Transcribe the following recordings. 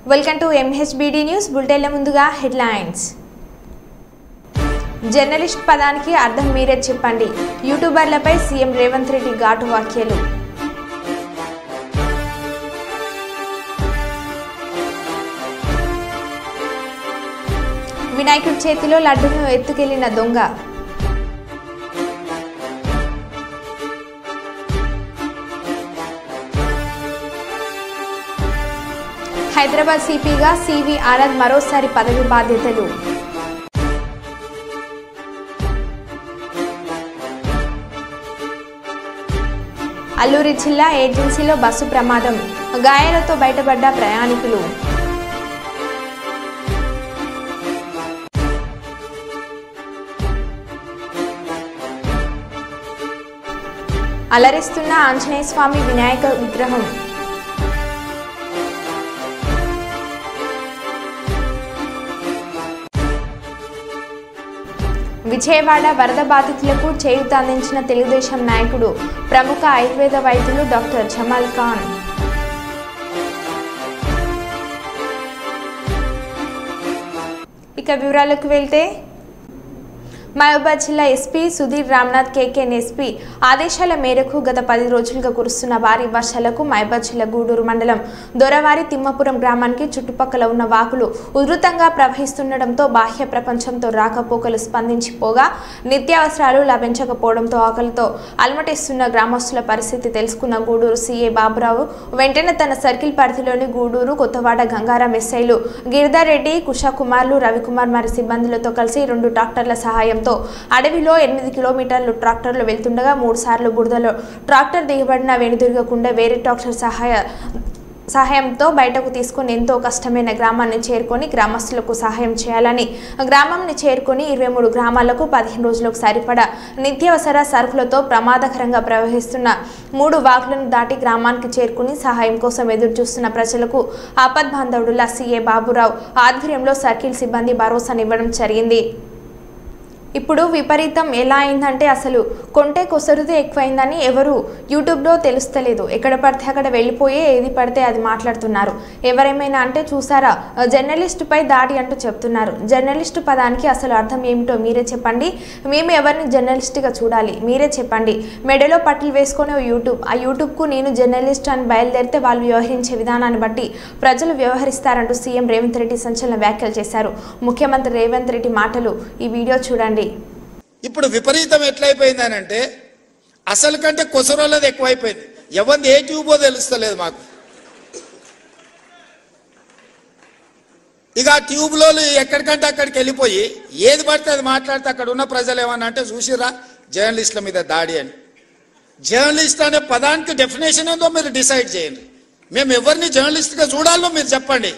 Welcome to MHBD news బులెటిన్ల ముందుగా headlines. Journalist పదానికి అర్థం మీరే చెప్పండి. యూట్యూబర్లపై సీఎం రేవంత్ రెడ్డి ఘాటు వ్యాఖ్యలు. వినాయకుడి చేతిలో లడ్డును ఎత్తుకెళ్లిన దొంగ. హైదరాబాద్ సిపిగా సివి ఆనంద్ మరోసారి పదవి బాధ్యతలు. అల్లూరి జిల్లా ఏజెన్సీలో బస్సు ప్రమాదం, గాయాలతో బయటపడ్డ ప్రయాణికులు. అలరిస్తున్న ఆంజనేయ స్వామి వినాయక విగ్రహం. విజయవాడ వరద బాధితులకు చేయూత అందించిన తెలుగుదేశం నాయకుడు, ప్రముఖ ఆయుర్వేద వైద్యులు డాక్టర్ జమాల్ ఖాన్. ఇక వివరాలకు వెళ్తే, మహబూబాబాద్ జిల్లా ఎస్పీ సుధీర్ రామ్నాథ్ కేకేన్ ఎస్పీ ఆదేశాల మేరకు గత 10 రోజులుగా కురుస్తున్న భారీ వర్షాలకు మహబూబాబాద్ జిల్లా గూడూరు మండలం దొరవారి తిమ్మపురం గ్రామానికి చుట్టుపక్కల ఉన్న వాకులు ఉధృతంగా ప్రవహిస్తుండటంతో బాహ్య ప్రపంచంతో రాకపోకలు స్పందించిపోగా నిత్యావసరాలు లభించకపోవడంతో ఆకలితో అలమటిస్తున్న గ్రామస్తుల పరిస్థితి తెలుసుకున్న గూడూరు సీఏ బాబురావు వెంటనే తన సర్కిల్ పరిధిలోని గూడూరు, కొత్తవాడ, గంగారాం ఎస్ఐలు గిరిధర్ రెడ్డి, కుషాకుమార్లు, రవికుమార్ మరి సిబ్బందులతో కలిసి 2 ట్రాక్టర్ల సహాయం అడవిలో 8 కిలోమీటర్లు ట్రాక్టర్లు వెళ్తుండగా 3 సార్లు బురదలో ట్రాక్టర్ దిగబడిన వెనుదిరగకుండా వేరే ట్రాక్టర్ సహాయంతో బయటకు తీసుకుని ఎంతో కష్టమైన గ్రామాన్ని చేరుకొని గ్రామస్తులకు సహాయం చేయాలని గ్రామాన్ని చేరుకొని 23 గ్రామాలకు 15 రోజులకు సరిపడా నిత్యావసర సరుకులతో ప్రమాదకరంగా ప్రవహిస్తున్న 3 వాగులను దాటి గ్రామానికి చేరుకుని సహాయం కోసం ఎదురు చూస్తున్న ప్రజలకు ఆపద్బాంధవుడుల సీఏ బాబురావు ఆధ్వర్యంలో సర్కిల్ సిబ్బంది భరోసానివ్వడం జరిగింది. ఇప్పుడు విపరీతం ఎలా అయిందంటే అసలు కొంటే కొసరుతే ఎక్కువైందని ఎవరు యూట్యూబ్లో తెలుస్తలేదు. ఎక్కడ పడితే అక్కడ వెళ్ళిపోయి ఏది పడితే అది మాట్లాడుతున్నారు. ఎవరేమైనా అంటే చూసారా జర్నలిస్టుపై దాడి అంటూ చెప్తున్నారు. జర్నలిస్టు పదానికి అసలు అర్థం ఏమిటో మీరే చెప్పండి. మేము ఎవరిని జర్నలిస్ట్గా చూడాలి మీరే చెప్పండి. మెడలో పట్టులు వేసుకొని ఆ యూట్యూబ్కు నేను జర్నలిస్ట్ అని బయలుదేరితే వాళ్ళు వ్యవహరించే విధానాన్ని బట్టి ప్రజలు వ్యవహరిస్తారంటూ సీఎం రేవంత్ రెడ్డి సంచలన వ్యాఖ్యలు చేశారు. ముఖ్యమంత్రి రేవంత్ రెడ్డి మాటలు ఈ వీడియో చూడండి. ఇప్పుడు విపరీతం ఎట్లయిపోయిందని అంటే అసలు కంటే కొసరోళ్ళది ఎక్కువైపోయింది. ఎవరిది ఏ ట్యూబో తెలుస్తలేదు మాకు. ఇక ఆ ట్యూబ్లో ఎక్కడికంటే అక్కడికి వెళ్ళిపోయి ఏది పడితే అది మాట్లాడితే అక్కడ ఉన్న ప్రజలు ఏమన్నా అంటే చూసిరా జర్నలిస్టుల మీద దాడి అని. జర్నలిస్ట్ అనే పదానికి డెఫినేషన్ ఏందో మీరు డిసైడ్ చేయండి. మేము ఎవరిని జర్నలిస్ట్గా చూడాలో మీరు చెప్పండి.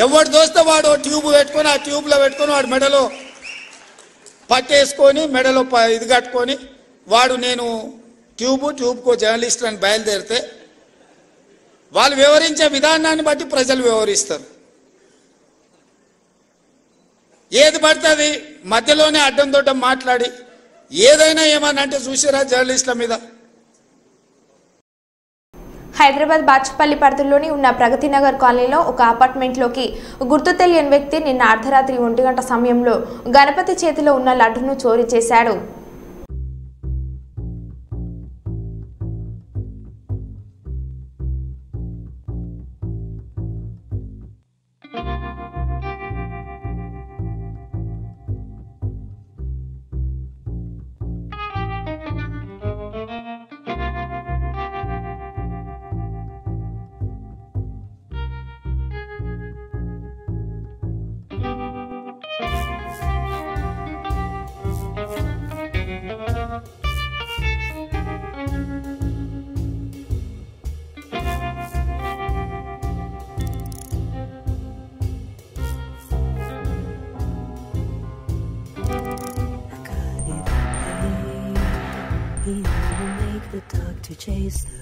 ఎవరు దోస్తే వాడు ట్యూబ్ పెట్టుకొని ఆ ట్యూబ్లో పెట్టుకొని వాడు మెడలో పట్టేసుకొని మెడలో ఇది కట్టుకొని వాడు నేను ట్యూబ్కో జర్నలిస్ట్ అని బయలుదేరితే వాళ్ళు వ్యవహరించే విధానాన్ని బట్టి ప్రజలు వ్యవహరిస్తారు. ఏది పడితే అది మధ్యలోనే అడ్డం దొడ్డం మాట్లాడి ఏదైనా ఏమన్నా అంటే చూసారా జర్నలిస్టుల మీద. హైదరాబాద్ బాచుపల్లి పరిధిలోని ఉన్న ప్రగతి నగర్ కాలనీలో ఒక అపార్ట్మెంట్లోకి గుర్తు తెలియని వ్యక్తి నిన్న అర్ధరాత్రి 1 గంట సమయంలో గణపతి చేతిలో ఉన్న లడ్డును చోరీ చేశాడు. To chase the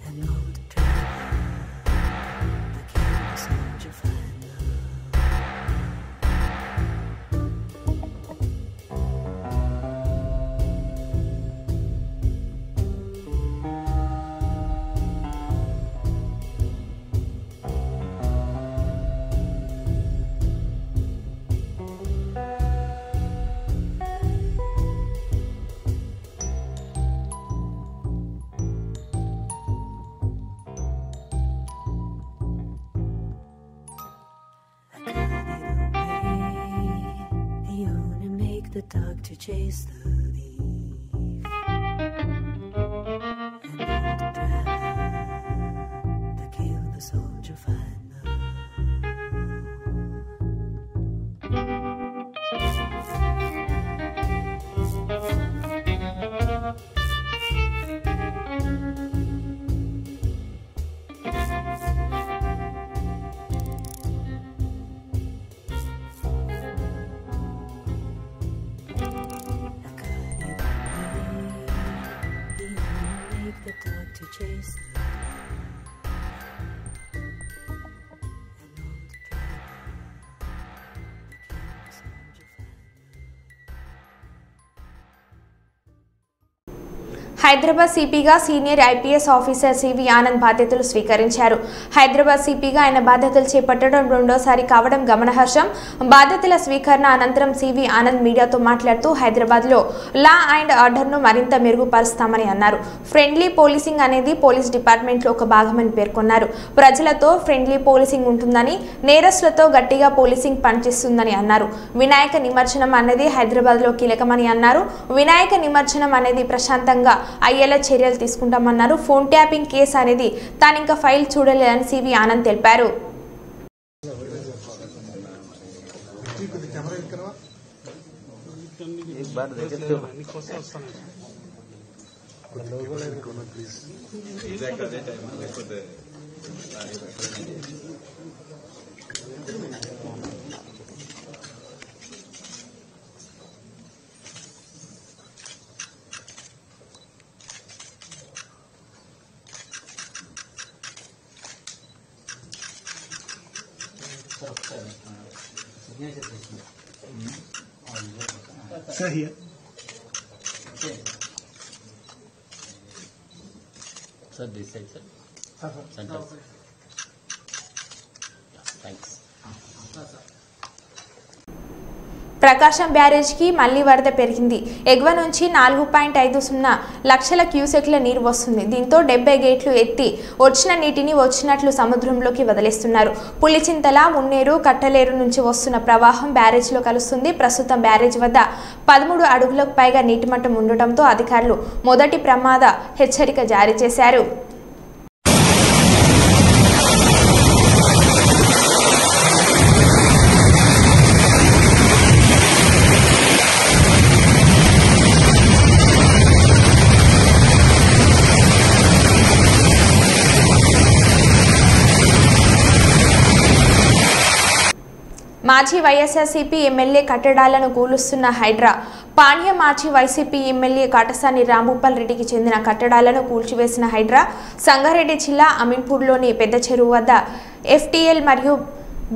and hold the trail. I can't soldier find love. the dog to chase the thief, and old driver to kill the soldier find the dog to chase the and old Hyderabad సిపిగా senior IPS officer CV Anand బాధ్యతలు స్వీకరించారు. హైదరాబాద్ సిపిగా ఆయన బాధ్యతలు చేపట్టడం రెండోసారి కావడం గమనార్హం. బాధ్యతల స్వీకరణ అనంతరం సివి ఆనంద్ మీడియాతో మాట్లాడుతూ హైదరాబాద్లో లా అండ్ ఆర్డర్ను మరింత మెరుగుపరుస్తామని అన్నారు. ఫ్రెండ్లీ పోలీసింగ్ అనేది పోలీస్ డిపార్ట్మెంట్లో ఒక భాగమని పేర్కొన్నారు. ప్రజలతో ఫ్రెండ్లీ పోలీసింగ్ ఉంటుందని, నేరస్తులతో గట్టిగా పోలీసింగ్ పనిచేస్తుందని అన్నారు. వినాయక నిమజ్జనం అనేది హైదరాబాద్లో కీలకమని అన్నారు. వినాయక నిమజ్జనం అనేది ప్రశాంతంగా అయ్యేలా చర్యలు తీసుకుంటామన్నారు. ఫోన్ ట్యాపింగ్ కేసు అనేది తానింకా ఫైల్ చూడలేదని సివి ఆనంద్ తెలిపారు. Sir, here. Okay. Sir, this side, sir. Center. Yeah, thanks. ప్రకాశం బ్యారేజ్కి మళ్లీ వరద పెరిగింది. ఎగువ నుంచి 4.50 లక్షల క్యూసెక్ల నీరు వస్తుంది. దీంతో 70 గేట్లు ఎత్తి వచ్చిన నీటిని వచ్చినట్లు సముద్రంలోకి వదిలేస్తున్నారు. పులిచింతల, మున్నేరు, కట్టలేరు నుంచి వస్తున్న ప్రవాహం బ్యారేజ్లో కలుస్తుంది. ప్రస్తుతం బ్యారేజ్ వద్ద 13 అడుగులకు పైగా నీటి మట్టం ఉండటంతో అధికారులు మొదటి ప్రమాద హెచ్చరిక జారీ చేశారు. మాజీ వైఎస్ఆర్సీపీ ఎమ్మెల్యే కట్టడాలను కూలుస్తున్న హైడ్రా. పాణ్య మాజీ వైసీపీ ఎమ్మెల్యే కాటసాని రాంభూపాల్ రెడ్డికి చెందిన కట్టడాలను కూల్చివేసిన హైడ్రా. సంగారెడ్డి జిల్లా అమీన్పూర్లోని పెద్ద చెరువు వద్ద ఎఫ్టీఎల్ మరియు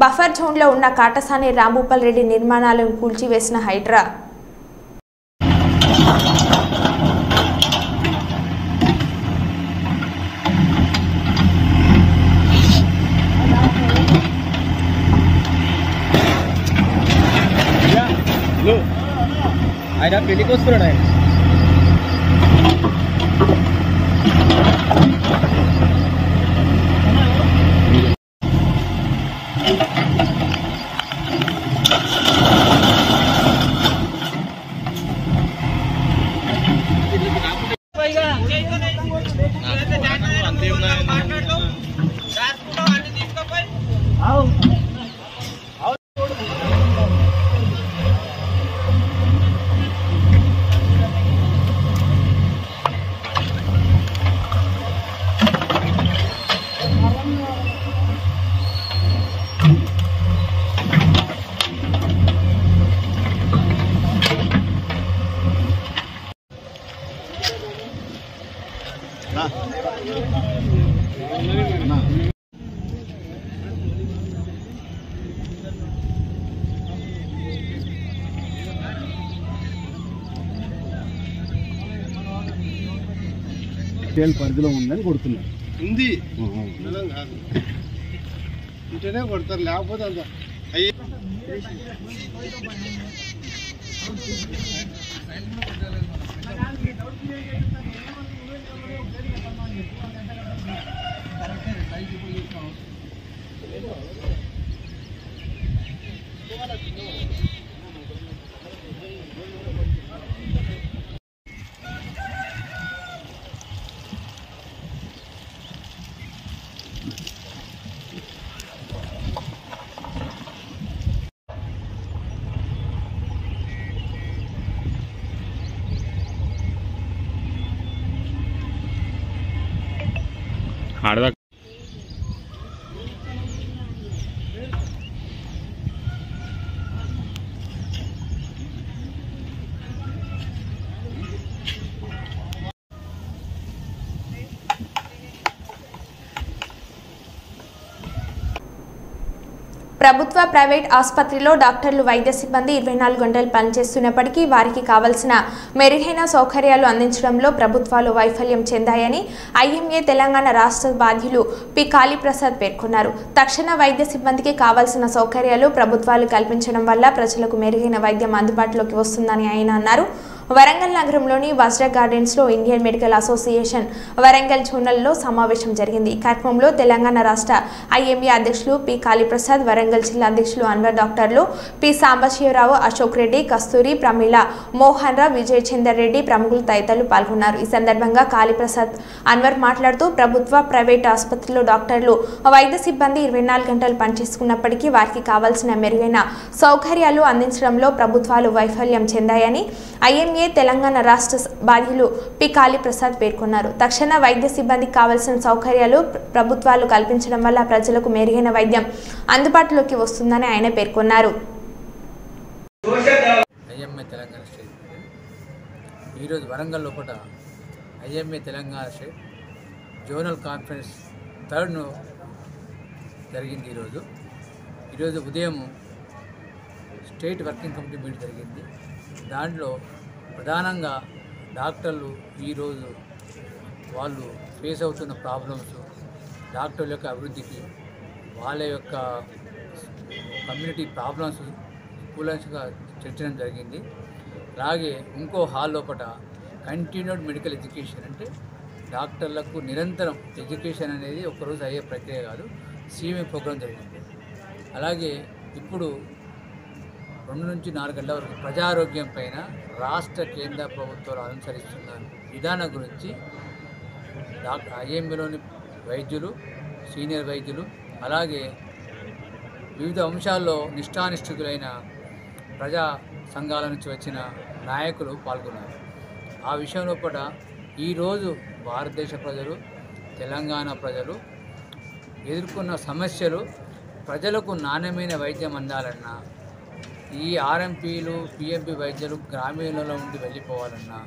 బఫర్ జోన్లో ఉన్న కాటసాని రాంభూపాల్ రెడ్డి నిర్మాణాలను కూల్చివేసిన హైడ్రా. ఆయన పెళ్లికి వస్తున్నాడు ఆయన. పరిధిలో ఉందని కొడుతున్నారు. ఉంది ఇంటనే కొడతారు, లేకపోతే అంత అయ్యి ఆడదా ప్రభుత్వ ప్రైవేట్ ఆసుపత్రిలో డాక్టర్లు వైద్య సిబ్బంది 24 గంటలు పనిచేస్తున్నప్పటికీ వారికి కావాల్సిన మెరుగైన సౌకర్యాలు అందించడంలో ప్రభుత్వాలు వైఫల్యం చెందాయని ఐఎంఏ తెలంగాణ రాష్ట్ర బాధ్యులు పి కాళీప్రసాద్ పేర్కొన్నారు. తక్షణ వైద్య సిబ్బందికి కావాల్సిన సౌకర్యాలు ప్రభుత్వాలు కల్పించడం వల్ల ప్రజలకు మెరుగైన వైద్యం అందుబాటులోకి వస్తుందని ఆయన అన్నారు. వరంగల్ నగరంలోని వజ్ర గార్డెన్స్లో ఇండియన్ మెడికల్ అసోసియేషన్ వరంగల్ జోనల్లో సమావేశం జరిగింది. ఈ కార్యక్రమంలో తెలంగాణ రాష్ట్ర ఐఎంఏ అధ్యక్షులు పి కాళీప్రసాద్, వరంగల్ జిల్లా అధ్యక్షులు అన్వర్, డాక్టర్లు పి సాంబశివరావు, అశోక్ రెడ్డి, కస్తూరి, ప్రమీల, మోహన్ రావు, విజయ్ చందర్ రెడ్డి ప్రముఖులు తదితరులు పాల్గొన్నారు. ఈ సందర్భంగా కాళీప్రసాద్, అన్వర్ మాట్లాడుతూ ప్రభుత్వ ప్రైవేట్ ఆసుపత్రిలో డాక్టర్లు వైద్య సిబ్బంది 24 గంటలు పనిచేసుకున్నప్పటికీ వారికి కావాల్సిన మెరుగైన సౌకర్యాలు అందించడంలో ప్రభుత్వాలు వైఫల్యం చెందాయని ఐఎంఏ తెలంగాణ రాష్ట్ర బాధ్యులు పి కాళీప్రసాద్ పేర్కొన్నారు. తక్షణ వైద్య సిబ్బందికి కావాల్సిన సౌకర్యాలు ప్రభుత్వాలు కల్పించడం వల్ల ప్రజలకు మెరుగైన వైద్యం అందుబాటులోకి వస్తుందని ఆయన పేర్కొన్నారు. ఐఎంఏ తెలంగాణ స్టేట్ ఈరోజు వరంగల్ లోపల IMA Telangana state zonal conference 3rd జరిగింది. ఈరోజు ఉదయం స్టేట్ వర్కింగ్ కమిటీ మీటింగ్ జరిగింది. దాంట్లో ప్రధానంగా డాక్టర్లు ఈరోజు వాళ్ళు ఫేస్ అవుతున్న ప్రాబ్లమ్స్, డాక్టర్ల యొక్క అభివృద్ధికి, వాళ్ళ యొక్క కమ్యూనిటీ ప్రాబ్లమ్స్ కూలంగా చర్చించడం జరిగింది. అలాగే ఇంకో హాల్ లోపల కంటిన్యూడ్ మెడికల్ ఎడ్యుకేషన్, అంటే డాక్టర్లకు నిరంతరం ఎడ్యుకేషన్ అనేది ఒక్కరోజు అయ్యే ప్రక్రియ కాదు, CME ప్రోగ్రాం జరిగింది. అలాగే ఇప్పుడు 2 నుంచి 4 గంటల వరకు ప్రజారోగ్యం పైన రాష్ట్ర కేంద్ర ప్రభుత్వాలు అనుసరిస్తున్న విధానం గురించి ఐఎంఏలోని వైద్యులు, సీనియర్ వైద్యులు, అలాగే వివిధ అంశాల్లో నిష్ఠానిష్ఠితులైన ప్రజా సంఘాల నుంచి వచ్చిన నాయకులు పాల్గొన్నారు. ఆ విషయంలో కూడా ఈరోజు భారతదేశ ప్రజలు, తెలంగాణ ప్రజలు ఎదుర్కొన్న సమస్యలు, ప్రజలకు నాణ్యమైన వైద్యం అందాలన్నా, ఈ RMPలు, PMP వైద్యులు గ్రామీణంలో ఉండి వెళ్ళిపోవాలన్నా,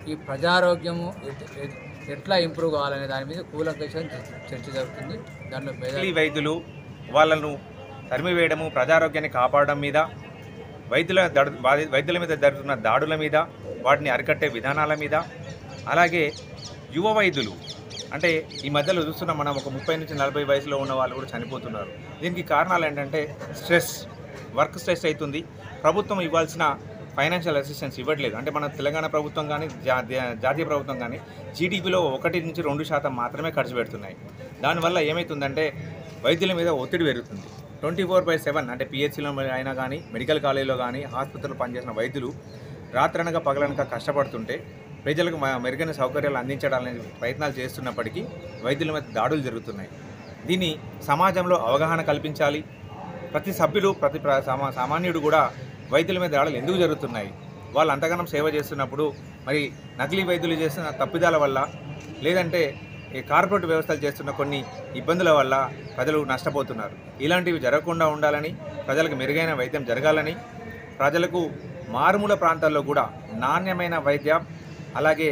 ఈ ప్రజారోగ్యము ఎట్లా ఇంప్రూవ్ కావాలనే దాని మీద కూలంకషంగా చర్చ జరుగుతుంది. దాంట్లో వైద్యులు వాళ్ళను తరిమివేయడము, ప్రజారోగ్యాన్ని కాపాడడం మీద, వైద్యుల మీద జరుగుతున్న దాడుల మీద, వాటిని అరికట్టే విధానాల మీద, అలాగే యువ వైద్యులు అంటే ఈ మధ్యలో చూస్తున్నాం మనం, ఒక 30 నుంచి 40 వయసులో ఉన్న వాళ్ళు కూడా చనిపోతున్నారు. దీనికి కారణాలు ఏంటంటే స్ట్రెస్, వర్క్ స్ట్రెస్ అవుతుంది. ప్రభుత్వం ఇవ్వాల్సిన ఫైనాన్షియల్ అసిస్టెన్స్ ఇవ్వట్లేదు. అంటే మన తెలంగాణ ప్రభుత్వం కానీ జాతీయ ప్రభుత్వం కానీ GDPలో 1 నుంచి 2% మాత్రమే ఖర్చు పెడుతున్నాయి. దానివల్ల ఏమవుతుందంటే వైద్యుల మీద ఒత్తిడి పెరుగుతుంది. 24/7 అంటే PHCలో అయినా కానీ, మెడికల్ కాలేజీలో కానీ, ఆసుపత్రిలో పనిచేసిన వైద్యులు రాత్రనగా పగలనక కష్టపడుతుంటే ప్రజలకు మెరుగైన సౌకర్యాలు అందించడానికి ప్రయత్నాలు చేస్తున్నప్పటికీ వైద్యుల మీద దాడులు జరుగుతున్నాయి. దీన్ని సమాజంలో అవగాహన కల్పించాలి. ప్రతి సభ్యులు, ప్రతి సామాన్యుడు కూడా వైద్యుల మీద దాడులు ఎందుకు జరుగుతున్నాయి, వాళ్ళు అంతగానం సేవ చేస్తున్నప్పుడు మరి నకిలీ వైద్యులు చేస్తున్న తప్పిదాల వల్ల, లేదంటే ఈ కార్పొరేట్ వ్యవస్థలు చేస్తున్న కొన్ని ఇబ్బందుల వల్ల ప్రజలు నష్టపోతున్నారు. ఇలాంటివి జరగకుండా ఉండాలని, ప్రజలకు మెరుగైన వైద్యం జరగాలని, ప్రజలకు మారుమూల ప్రాంతాల్లో కూడా నాణ్యమైన వైద్యం, అలాగే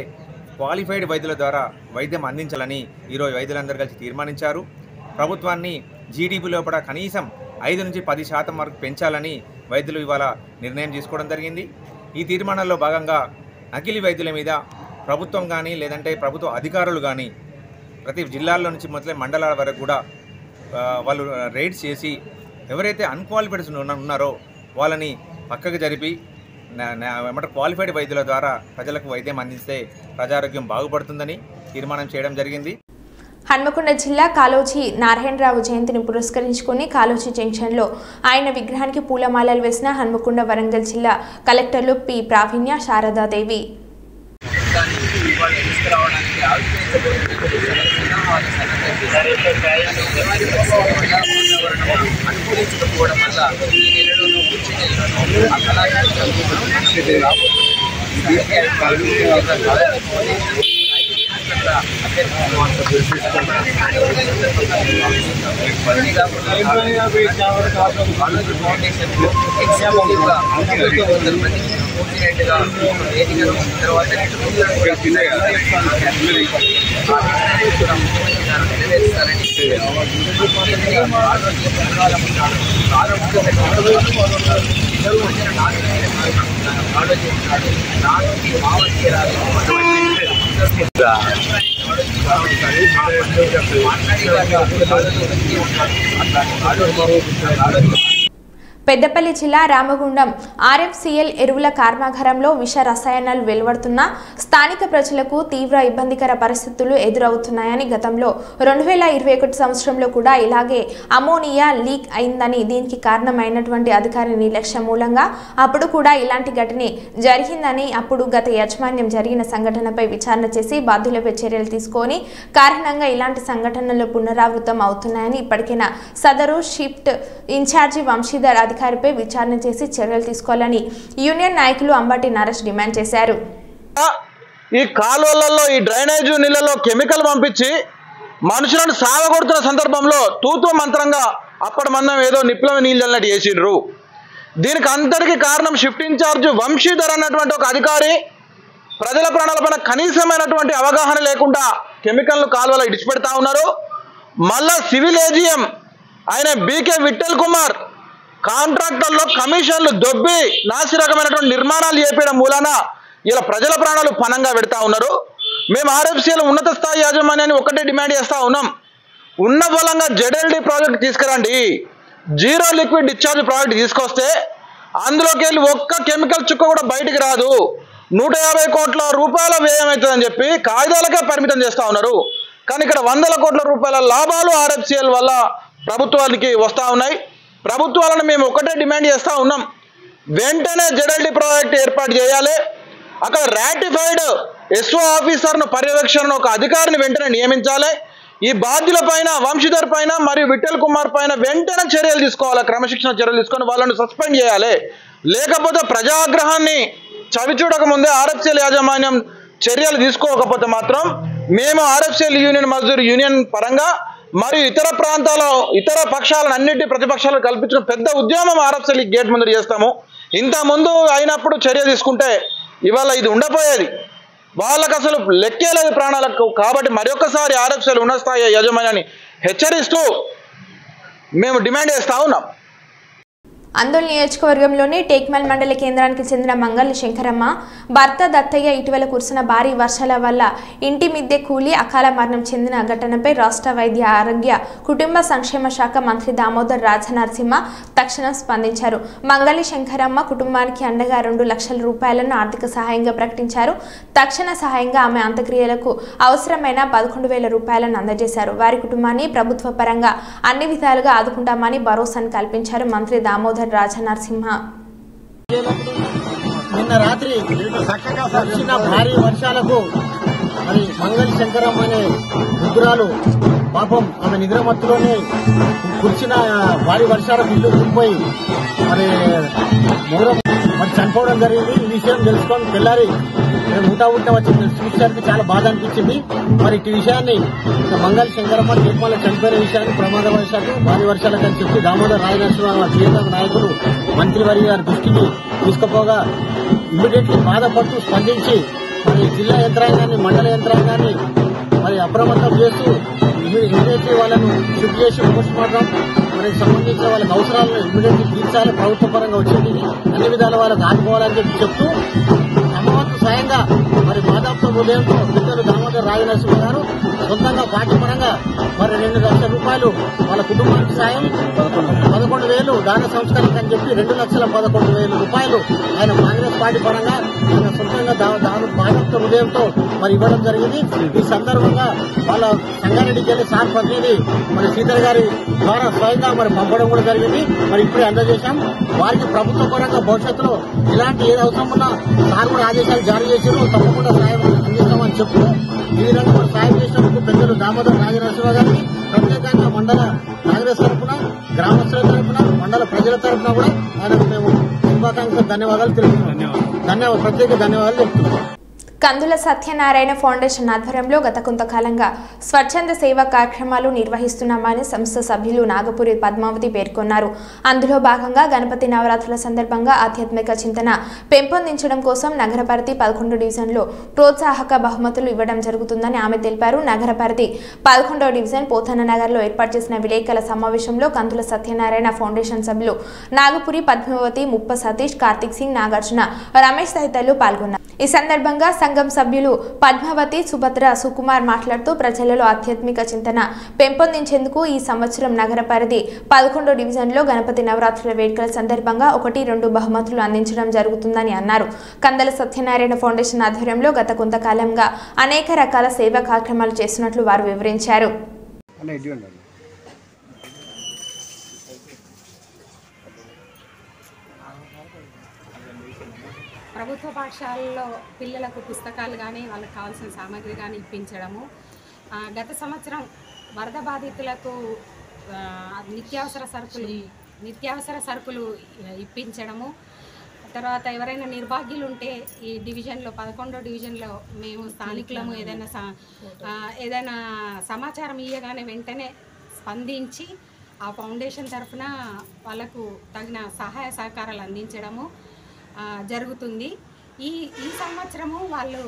క్వాలిఫైడ్ వైద్యుల ద్వారా వైద్యం అందించాలని ఈరోజు వైద్యులందరూ కలిసి తీర్మానించారు. ప్రభుత్వాన్ని GDP లోపల కనీసం 5 నుంచి 10% వరకు పెంచాలని వైద్యులు ఇవాళ నిర్ణయం తీసుకోవడం జరిగింది. ఈ తీర్మానంలో భాగంగా నకిలీ వైద్యుల మీద ప్రభుత్వం కానీ, లేదంటే ప్రభుత్వ అధికారులు కానీ ప్రతి జిల్లాల్లో నుంచి మొదలై మండలాల వరకు కూడా వాళ్ళు రైడ్స్ చేసి ఎవరైతే అన్క్వాలిఫైడ్స్ ఉన్నారో వాళ్ళని పక్కకు జరిపి క్వాలిఫైడ్ వైద్యుల ద్వారా ప్రజలకు వైద్యం అందిస్తే ప్రజారోగ్యం బాగుపడుతుందని తీర్మానం చేయడం జరిగింది. హన్మకొండ జిల్లా కాలోజీ నారాయణరావు జయంతిని పురస్కరించుకుని కాలోజీ జంక్షన్లో ఆయన విగ్రహానికి పూలమాలలు వేసిన హన్మకొండ వరంగల్ జిల్లా కలెక్టర్లు పి ప్రావీణ్య, శారదాదేవి. అనుకూలించకపోవడం వల్ల ఈ నెలలోనూ వచ్చే నెలలోనూ ఆ పెద్దపల్లి జిల్లా రామగుండం ఆర్ఎఫ్సిఎల్ ఎరువుల కర్మాగారంలో విష రసాయనాలు వెలువడుతున్నా స్థానిక ప్రజలకు తీవ్ర ఇబ్బందికర పరిస్థితులు ఎదురవుతున్నాయని గతంలో 2021 సంవత్సరంలో కూడా ఇలాగే అమోనియా లీక్ అయిందని దీనికి కారణమైనటువంటి అధికారి నిర్లక్ష్యం మూలంగా అప్పుడు కూడా ఇలాంటి ఘటన జరిగిందని అప్పుడు గత యాజమాన్యం జరిగిన సంఘటనపై విచారణ చేసి బాధ్యులపై చర్యలు తీసుకొని కారణంగా ఇలాంటి సంఘటనలు పునరావృతం అవుతున్నాయని ఇప్పటికైనా సదరు షిఫ్ట్ ఇన్ఛార్జి వంశీధర్ అధికారిపై విచారణ చేసి చర్యలు తీసుకోవాలని యూనియన్ నాయకులు అంబటి నరేష్ డిమాండ్ చేశారు. ఈ కాలువలలో ఈ డ్రైనేజ్ నీళ్ళలో కెమికల్ పంపించి మనుషులను సావగొడుతున్న సందర్భంలో తూతూ మంత్రంగా అప్పటి మనం ఏదో నిప్లవ నీళ్ళు అన్నట్టు చేసిండ్రు. దీనికి అంతటికి కారణం షిఫ్ట్ ఇన్ఛార్జ్ వంశీధర్ అన్నటువంటి ఒక అధికారి ప్రజల ప్రాణాలపైన కనీసమైనటువంటి అవగాహన లేకుండా కెమికల్ను కాలువలో ఇడిచిపెడతా ఉన్నారు. మళ్ళా సివిల్ ఏజీఎం ఆయన బీకే విఠల్ కుమార్ కాంట్రాక్టర్లో కమిషన్లు దొబ్బి నాసిరకమైనటువంటి నిర్మాణాలు చేపేయడం మూలాన ఇలా ప్రజల ప్రాణాలు పణంగా పెడతా ఉన్నారు. మేము ఆర్ఎఫ్సిఎల్ ఉన్నత స్థాయి యాజమాన్యాన్ని ఒక్కటే డిమాండ్ చేస్తూ ఉన్నాం. ఉన్న బలంగా జెడ్ఎల్డి ప్రాజెక్ట్ తీసుకురండి, జీరో లిక్విడ్ డిశ్చార్జ్ ప్రాజెక్ట్ తీసుకొస్తే అందులోకి వెళ్ళి ఒక్క కెమికల్ చుక్క కూడా బయటికి రాదు, 150 కోట్ల రూపాయల వ్యయం అవుతుందని చెప్పి కాగితాలకే పరిమితం చేస్తూ ఉన్నారు. కానీ ఇక్కడ 100 కోట్ల రూపాయల లాభాలు ఆర్ఎఫ్సిఎల్ వల్ల ప్రభుత్వానికి వస్తూ ఉన్నాయి. ప్రభుత్వాలను మేము ఒకటే డిమాండ్ చేస్తూ ఉన్నాం, వెంటనే జెడ్ఎల్డి ప్రాజెక్ట్ ఏర్పాటు చేయాలి. అక్కడ రాటిఫైడ్ ఎస్ఓ ఆఫీసర్ను పర్యవేక్షణ ఒక అధికారిని వెంటనే నియమించాలి. ఈ బాధ్యుల పైన వంశీధర్ పైన మరియు విఠల్ కుమార్ పైన వెంటనే చర్యలు తీసుకోవాలి, క్రమశిక్షణ చర్యలు తీసుకొని వాళ్ళని సస్పెండ్ చేయాలి. లేకపోతే ప్రజాగ్రహాన్ని చవిచూడక ముందే ఆర్ఎఫ్సిఎల్ యాజమాన్యం చర్యలు తీసుకోకపోతే మాత్రం మేము ఆర్ఎఫ్సిఎల్ యూనియన్ మజ్దూర్ యూనియన్ పరంగా మరియు ఇతర ప్రాంతాల్లో ఇతర పక్షాలను అన్నిటి ప్రతిపక్షాలను కల్పించిన పెద్ద ఉద్యమం ఆర్ఎఫ్సిఎల్ గేట్ ముందు చేస్తాము. ఇంత ముందు అయినప్పుడు చర్య తీసుకుంటే ఇవాళ ఇది ఉండపోయేది, వాళ్ళకు అసలు లెక్కే లేదు ప్రాణాలకు. కాబట్టి మరొకసారి ఆర్ఎఫ్సిఎల్ ఉన్నత స్థాయి యాజమాన్యాన్ని హెచ్చరిస్తూ మేము డిమాండ్ చేస్తూ ఉన్నాం. అందోల్ నియోజకవర్గంలోని టేక్మల్ మండల కేంద్రానికి చెందిన మంగళ శంకరమ్మ భర్త దత్తయ్య ఇటీవల కురిసిన భారీ వర్షాల వల్ల ఇంటి మిద్దె కూలి అకాల మరణం చెందిన ఘటనపై రాష్ట్ర వైద్య ఆరోగ్య కుటుంబ సంక్షేమ శాఖ మంత్రి దామోదర్ రాజనరసింహ తక్షణం స్పందించారు. మంగళ శంకరమ్మ కుటుంబానికి అండగా 2 లక్షల రూపాయలను ఆర్థిక సహాయంగా ప్రకటించారు. తక్షణ సహాయంగా ఆమె అంత్యక్రియలకు అవసరమైన 11,000 రూపాయలను అందజేశారు. వారి కుటుంబాన్ని ప్రభుత్వ పరంగా అన్ని విధాలుగా ఆదుకుంటామని భరోసాను కల్పించారు మంత్రి దామోదర్ రాజనరసింహ. నిన్న రాత్రి వచ్చిన భారీ వర్షాలకు మరి మంగళ శంకరమ్మ అనే వృద్ధురాలు పాపం ఆమె నిద్రమత్తులోనే కురిసిన భారీ వర్షాలకు ఇల్లు కూలిపోయి మరి చనిపోవడం జరిగింది. ఈ విషయం తెలుసుకొని తెల్లారి మేము ఊటా వచ్చి చూసేసరికి చాలా బాధ అనిపించింది. మరి ఈ విషయాన్ని మంగళ శంకరమ్మ తిరుమల చనిపోయిన విషయాన్ని ప్రమాదవశాత్తు భారీ వర్షాలకు అని చెప్పి దామోదర్ రాజనరసింహ ప్రియతమ నాయకులు మంత్రివర్య గారి దృష్టికి తీసుకుపోగా ఇమ్మీడియట్లీ బాధపడుతూ స్పందించి మరి జిల్లా యంత్రాంగాన్ని మండల యంత్రాంగాన్ని మరి అప్రమత్తం చేస్తూ ఇమ్మీడియట్లీ వాళ్ళను షిఫ్ట్ చేసి పోస్ట్ మార్టం మరి సంబంధించిన వాళ్ళకి అవసరాలను ఇమ్మీడియట్లీ తీర్చాలి, ప్రభుత్వ పరంగా వచ్చింది అన్ని విధాల వాళ్ళకి ఆదుకోవాలని చెప్పి చెప్తూ సమవంతు స్వయంగా మరి మాదాపు ఉదయంతో పెద్దలు దామోదర్ రాజనరసింహ గారు సొంతంగా పార్టీ పరంగా మరి 2 లక్షల రూపాయలు వాళ్ళ కుటుంబానికి సాయం, 11,000 దాన సంస్కరణకు అని చెప్పి 2,11,000 రూపాయలు ఆయన కాంగ్రెస్ పార్టీ పరంగా ఆయన సొంతంగా మాదాపు ఉదయంతో మరి ఇవ్వడం జరిగింది. ఈ సందర్భంగా వాళ్ళ సంగారెడ్డికి వెళ్లి సార్ ప్రతినిధి మరి సీతర్ గారి ద్వారా స్వయంగా మరి పంపడం కూడా జరిగింది. మరి ఇప్పుడే అందజేశాం. వారికి ప్రభుత్వ పరంగా భవిష్యత్తులో ఇలాంటి ఏది అవసరం ఉన్నా సార్ కూడా ఆదేశాలు జారీ చేశారు, తప్పకుండా సాయం అందిస్తామని చెప్తూ ఈ విధంగా సాయం చేసినందుకు పెద్దలు దామోదర్ రాజనరసింహ గారికి మండల కాంగ్రెస్ తరఫున, గ్రామస్తుల తరఫున, మండల ప్రజల తరఫున కూడా ఆయనకు మేము శుభాకాంక్షలు ధన్యవాదాలు తెలుపుతున్నాం. ప్రత్యేక ధన్యవాదాలు చెప్తున్నాం. కందుల సత్యనారాయణ ఫౌండేషన్ ఆధ్వర్యంలో గత కొంతకాలంగా స్వచ్ఛంద సేవా కార్యక్రమాలు నిర్వహిస్తున్నామని సంస్థ సభ్యులు నాగపురి పద్మావతి పేర్కొన్నారు. అందులో భాగంగా గణపతి నవరాత్రుల సందర్భంగా ఆధ్యాత్మిక చింతన పెంపొందించడం కోసం నగర పరిధి 11 డివిజన్లో ప్రోత్సాహక బహుమతులు ఇవ్వడం జరుగుతుందని ఆమె తెలిపారు. నగర పరిధి 11వ డివిజన్ పోతన్న నగర్లో ఏర్పాటు చేసిన విలేకరుల సమావేశంలో కందుల సత్యనారాయణ ఫౌండేషన్ సభ్యులు నాగపురి పద్మావతి, ముప్ప సతీష్, కార్తిక్ సింగ్, నాగార్జున, రమేష్ తదితరులు పాల్గొన్నారు. ఈ సందర్భంగా సంఘం సభ్యులు పద్మావతి, సుభద్ర, సుకుమార్ మాట్లాడుతూ ప్రజలలో ఆధ్యాత్మిక చింతన పెంపొందించేందుకు ఈ సంవత్సరం నగర పరిధి 11వ డివిజన్లో గణపతి నవరాత్రుల వేడుకల సందర్భంగా 1-2 బహుమతులు అందించడం జరుగుతుందని అన్నారు. కందల సత్యనారాయణ ఫౌండేషన్ ఆధ్వర్యంలో గత కొంతకాలంగా అనేక రకాల సేవా కార్యక్రమాలు చేస్తున్నట్లు వారు వివరించారు. ప్రభుత్వ పాఠశాలలో పిల్లలకు పుస్తకాలు కానీ వాళ్ళకి కావాల్సిన సామాగ్రి కానీ ఇప్పించడము, గత సంవత్సరం వరద బాధితులకు నిత్యావసర సరుకులు ఇప్పించడము, తర్వాత ఎవరైనా నిర్భాగ్యులు ఉంటే ఈ డివిజన్లో 11వ డివిజన్లో మేము స్థానికులము ఏదైనా సమాచారం ఇవ్వగానే వెంటనే స్పందించి ఆ ఫౌండేషన్ తరఫున వాళ్ళకు తగిన సహాయ సహకారాలు అందించడము జరుగుతుంది. ఈ సంవత్సరము వాళ్ళు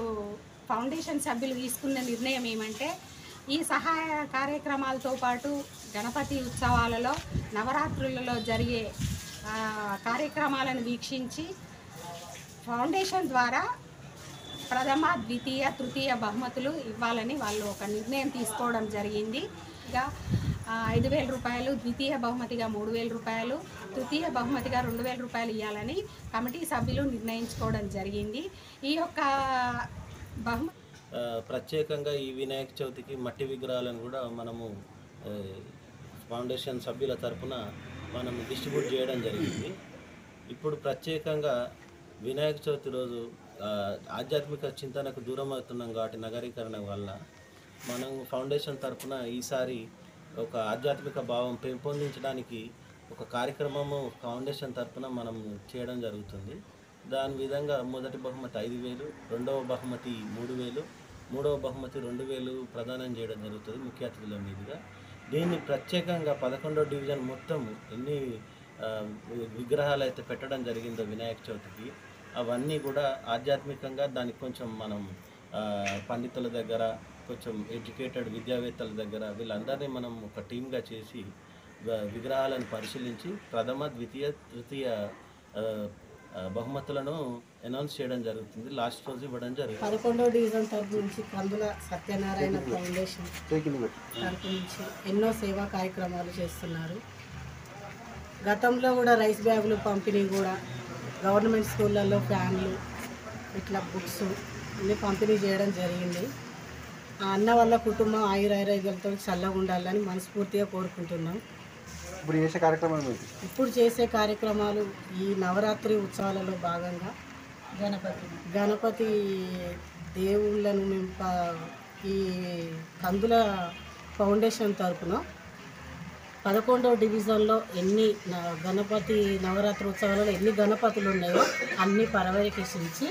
ఫౌండేషన్ సభ్యులు తీసుకున్న నిర్ణయం ఏమంటే ఈ సహాయ కార్యక్రమాలతో పాటు గణపతి ఉత్సవాలలో, నవరాత్రులలో జరిగే కార్యక్రమాలను వీక్షించి ఫౌండేషన్ ద్వారా ప్రథమ, ద్వితీయ, తృతీయ బహుమతులు ఇవ్వాలని వాళ్ళు ఒక నిర్ణయం తీసుకోవడం జరిగింది. ఇక 5,000 రూపాయలు, ద్వితీయ బహుమతిగా 3,000 రూపాయలు, తృతీయ బహుమతిగా 2,000 రూపాయలు ఇవ్వాలని కమిటీ సభ్యులు నిర్ణయించుకోవడం జరిగింది. ఈ యొక్క ప్రత్యేకంగా ఈ వినాయక చవితికి మట్టి విగ్రహాలను కూడా మనము ఫౌండేషన్ సభ్యుల తరఫున మనం డిస్ట్రిబ్యూట్ చేయడం జరిగింది. ఇప్పుడు ప్రత్యేకంగా వినాయక చవితి రోజు ఆధ్యాత్మిక చింతనకు దూరం అవుతున్నాం కాబట్టి నగరీకరణ వల్ల మనం ఫౌండేషన్ తరఫున ఈసారి ఒక ఆధ్యాత్మిక భావం పెంపొందించడానికి ఒక కార్యక్రమము ఫౌండేషన్ తరఫున మనం చేయడం జరుగుతుంది. దాని విధంగా మొదటి బహుమతి 5,000, రెండవ బహుమతి 3,000, మూడవ బహుమతి 2,000 ప్రదానం చేయడం జరుగుతుంది ముఖ్య అతిథుల మీదుగా. దీన్ని ప్రత్యేకంగా 11వ డివిజన్ మొత్తం ఎన్ని విగ్రహాలు అయితే పెట్టడం జరిగిందో వినాయక చవితికి అవన్నీ కూడా ఆధ్యాత్మికంగా దానికి కొంచెం మనం పండితుల దగ్గర, కొంచెం ఎడ్యుకేటెడ్ విద్యావేత్తల దగ్గర వీళ్ళందరినీ మనం ఒక టీమ్గా చేసి విగ్రహాలను పరిశీలించి ప్రథమ, ద్వితీయ, తృతీయ బహుమతులను అనౌన్స్ చేయడం జరుగుతుంది. లాస్ట్ రోజు ఇవ్వడం జరుగుతుంది. 11వ డివిజన్ తరఫు నుంచి కందుల సత్యనారాయణ ఫౌండేషన్ తరఫు నుంచి ఎన్నో సేవా కార్యక్రమాలు చేస్తున్నారు. గతంలో కూడా రైస్ బ్యాగులు పంపిణీ కూడా గవర్నమెంట్ స్కూళ్ళల్లో ఫ్యాన్లు, ఇట్లా బుక్స్ అన్నీ పంపిణీ చేయడం జరిగింది. ఆ అన్న వాళ్ళ కుటుంబం ఆయురారోగ్యాలతో చల్లగా ఉండాలని మనస్ఫూర్తిగా కోరుకుంటున్నాం. ఇప్పుడు చేసే కార్యక్రమాలు ఈ నవరాత్రి ఉత్సవాలలో భాగంగా గణపతి దేవుళ్ళను మేము ఈ కందుల ఫౌండేషన్ తరఫున 11వ డివిజన్లో ఎన్ని గణపతి నవరాత్రి ఉత్సవాలలో ఎన్ని గణపతులు ఉన్నాయో అన్నీ పర్యవేక్షించి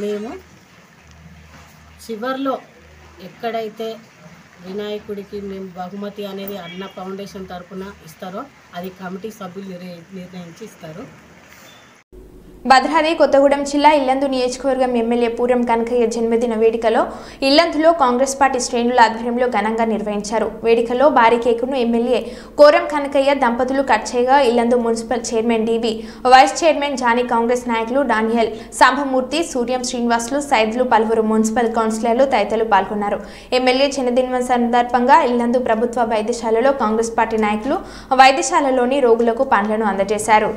మేము చివర్లో ఎక్కడైతే వినాయకుడికి మేము బహుమతి అనేది అన్న ఫౌండేషన్ తరఫున ఇస్తారో అది కమిటీ సభ్యులు నిర్ణయించి ఇస్తారు. భద్రాద్రి కొత్తగూడెం జిల్లా ఇల్లందు నియోజకవర్గం ఎమ్మెల్యే పూరం కనకయ్య జన్మదిన వేడుకలో ఇల్లందులో కాంగ్రెస్ పార్టీ శ్రేణుల ఆధ్వర్యంలో ఘనంగా నిర్వహించారు. వేడుకలో భారీ కేకును ఎమ్మెల్యే కోరం కనకయ్య దంపతులు కట్ చేయగా Yellandu municipal chairman DV, vice chairman Jani, Congress నాయకులు డానియల్, సాంబమూర్తి, సూర్యం శ్రీనివాసులు, సైదులు, పలువురు మున్సిపల్ కౌన్సిలర్లు తదితరులు పాల్గొన్నారు. ఎమ్మెల్యే జన్మదిన సందర్భంగా ఇల్లందు ప్రభుత్వ వైద్యశాలలో కాంగ్రెస్ పార్టీ నాయకులు వైద్యశాలలోని రోగులకు పండ్లను అందజేశారు.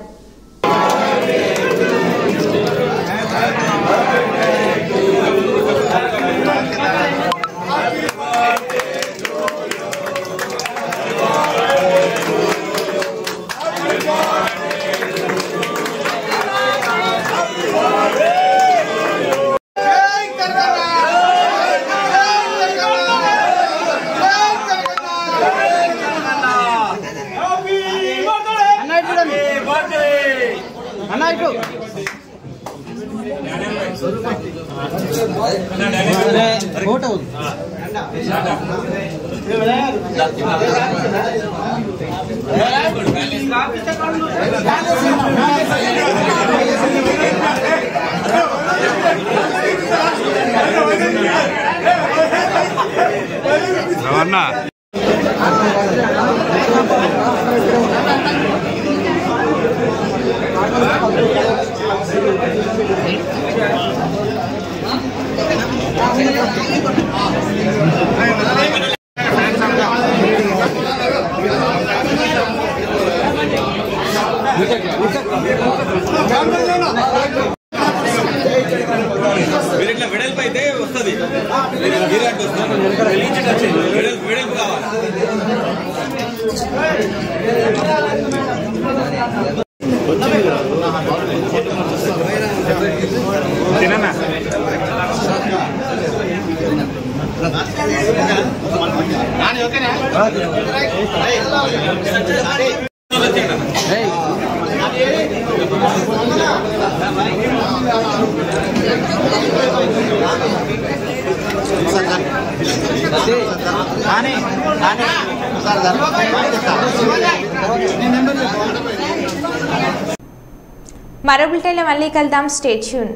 వెడల్పు అయితే వస్తుంది వెడల్పు కావాలి. తినన్నా మరో బులెటిన్లో మళ్ళీ కలుద్దాం. Stay tune.